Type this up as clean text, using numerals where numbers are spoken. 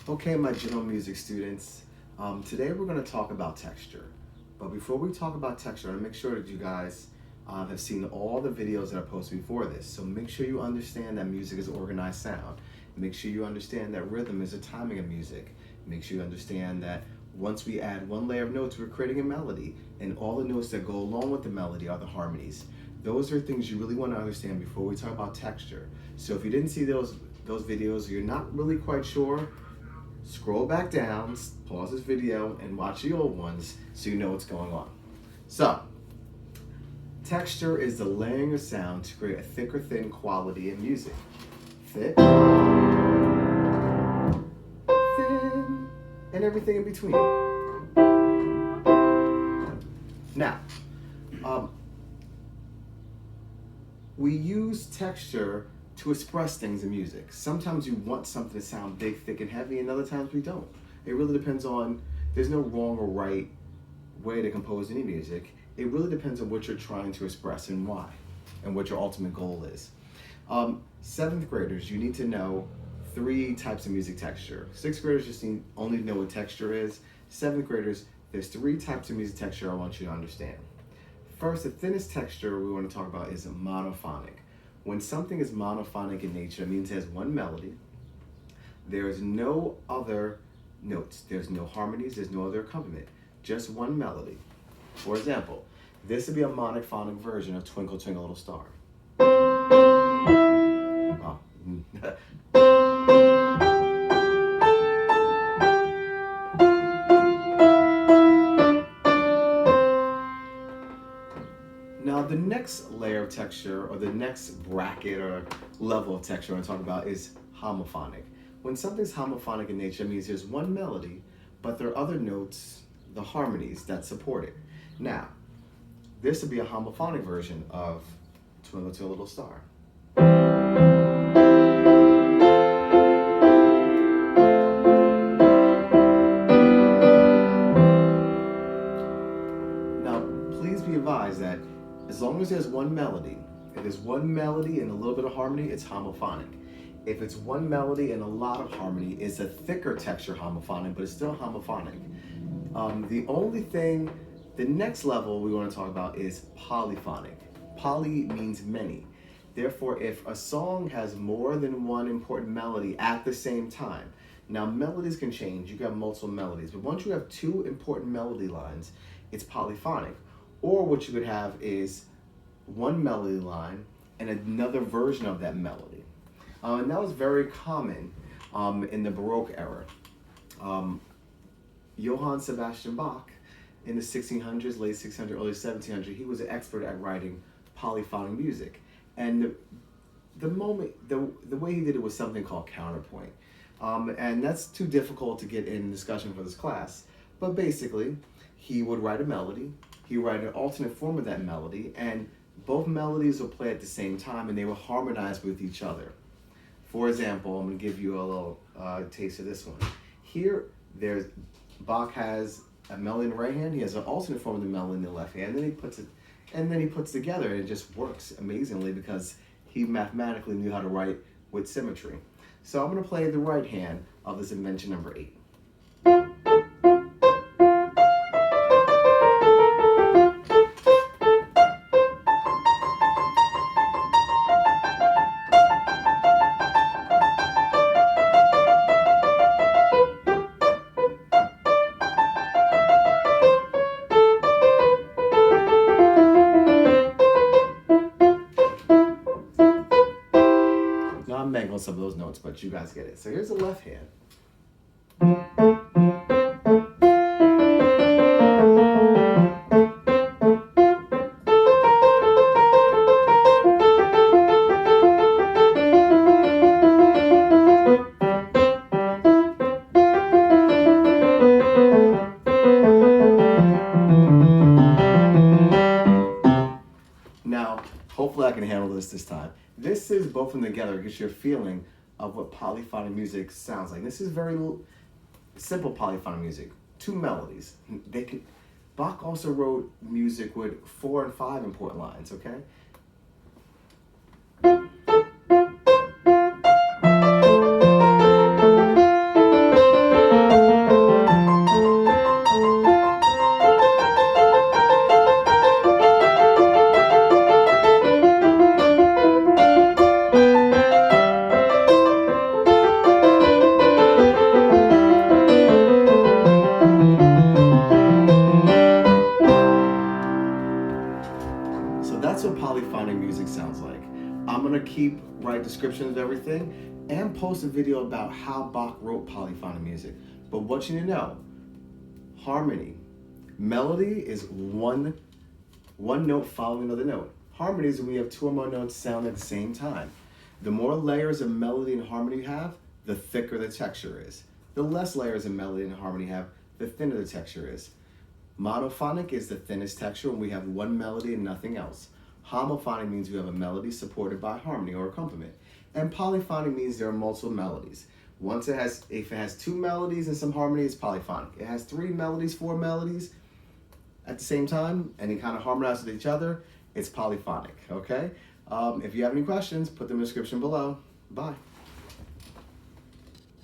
Okay, my general music students, today we're going to talk about texture. But before we talk about texture, I want to make sure that you guys have seen all the videos that I posted before this. So make sure you understand that music is organized sound. Make sure you understand that rhythm is the timing of music. Make sure you understand that once we add one layer of notes, we're creating a melody, and all the notes that go along with the melody are the harmonies. Those are things you really want to understand before we talk about texture. So if you didn't see those videos, you're not really quite sure, scroll back down, pause this video, and watch the old ones so you know what's going on. So, texture is the layering of sound to create a thick or thin quality in music. Thick, thin, and everything in between. Now, we use texture to express things in music. Sometimes you want something to sound big, thick, and heavy, and other times we don't. It really depends on, there's no wrong or right way to compose any music. It really depends on what you're trying to express and why, and what your ultimate goal is. Seventh graders, you need to know 3 types of music texture. Sixth graders just only know what texture is. Seventh graders, there's 3 types of music texture I want you to understand. First, the thinnest texture we want to talk about is monophonic. When something is monophonic in nature, it means it has one melody. There's no other notes. There's no harmonies. There's no other accompaniment. Just one melody. For example, this would be a monophonic version of Twinkle Twinkle Little Star. Oh. Now, the next layer of texture, or the next bracket or level of texture I want to talk about is homophonic. When something's homophonic in nature, it means there's one melody, but there are other notes, the harmonies, that support it. Now, this would be a homophonic version of Twinkle Twinkle Little Star. Now, please be advised that as long as there's one melody, if there's one melody and a little bit of harmony, it's homophonic. If it's one melody and a lot of harmony, it's a thicker texture homophonic, but it's still homophonic. The next level we want to talk about is polyphonic. Poly means many. Therefore, if a song has more than one important melody at the same time, now melodies can change, you can have multiple melodies, but once you have 2 important melody lines, it's polyphonic. Or what you could have is one melody line and another version of that melody. And that was very common in the Baroque era. Johann Sebastian Bach in the 1600s, late 1600s, early 1700s, he was an expert at writing polyphonic music. And the way he did it was something called counterpoint. And that's too difficult to get in discussion for this class. But basically, he would write a melody, he would write an alternate form of that melody, and both melodies will play at the same time, and they will harmonize with each other. For example, I'm going to give you a little taste of this one. Here, Bach has a melody in the right hand, he has an alternate form of the melody in the left hand, and then he puts together, and it just works amazingly because he mathematically knew how to write with symmetry. So I'm going to play the right hand of this invention number 8. Now I'm mangling some of those notes, but you guys get it. So here's the left hand. Now, hopefully I can handle this time. This is both of them together. It gives you a feeling of what polyphonic music sounds like. This is very simple polyphonic music. 2 melodies. Bach also wrote music with 4 and 5 important lines, okay? write descriptions of everything, and post a video about how Bach wrote polyphonic music. But what you need to know, harmony. Melody is one note following another note. Harmony is when we have two or more notes sound at the same time. The more layers of melody and harmony you have, the thicker the texture is. The less layers of melody and harmony you have, the thinner the texture is. Monophonic is the thinnest texture when we have one melody and nothing else. Homophonic means we have a melody supported by harmony or accompaniment. And polyphonic means there are multiple melodies. If it has two melodies and some harmony, it's polyphonic. It has three melodies, four melodies at the same time, and they kind of harmonize with each other, it's polyphonic, okay? If you have any questions, put them in the description below. Bye.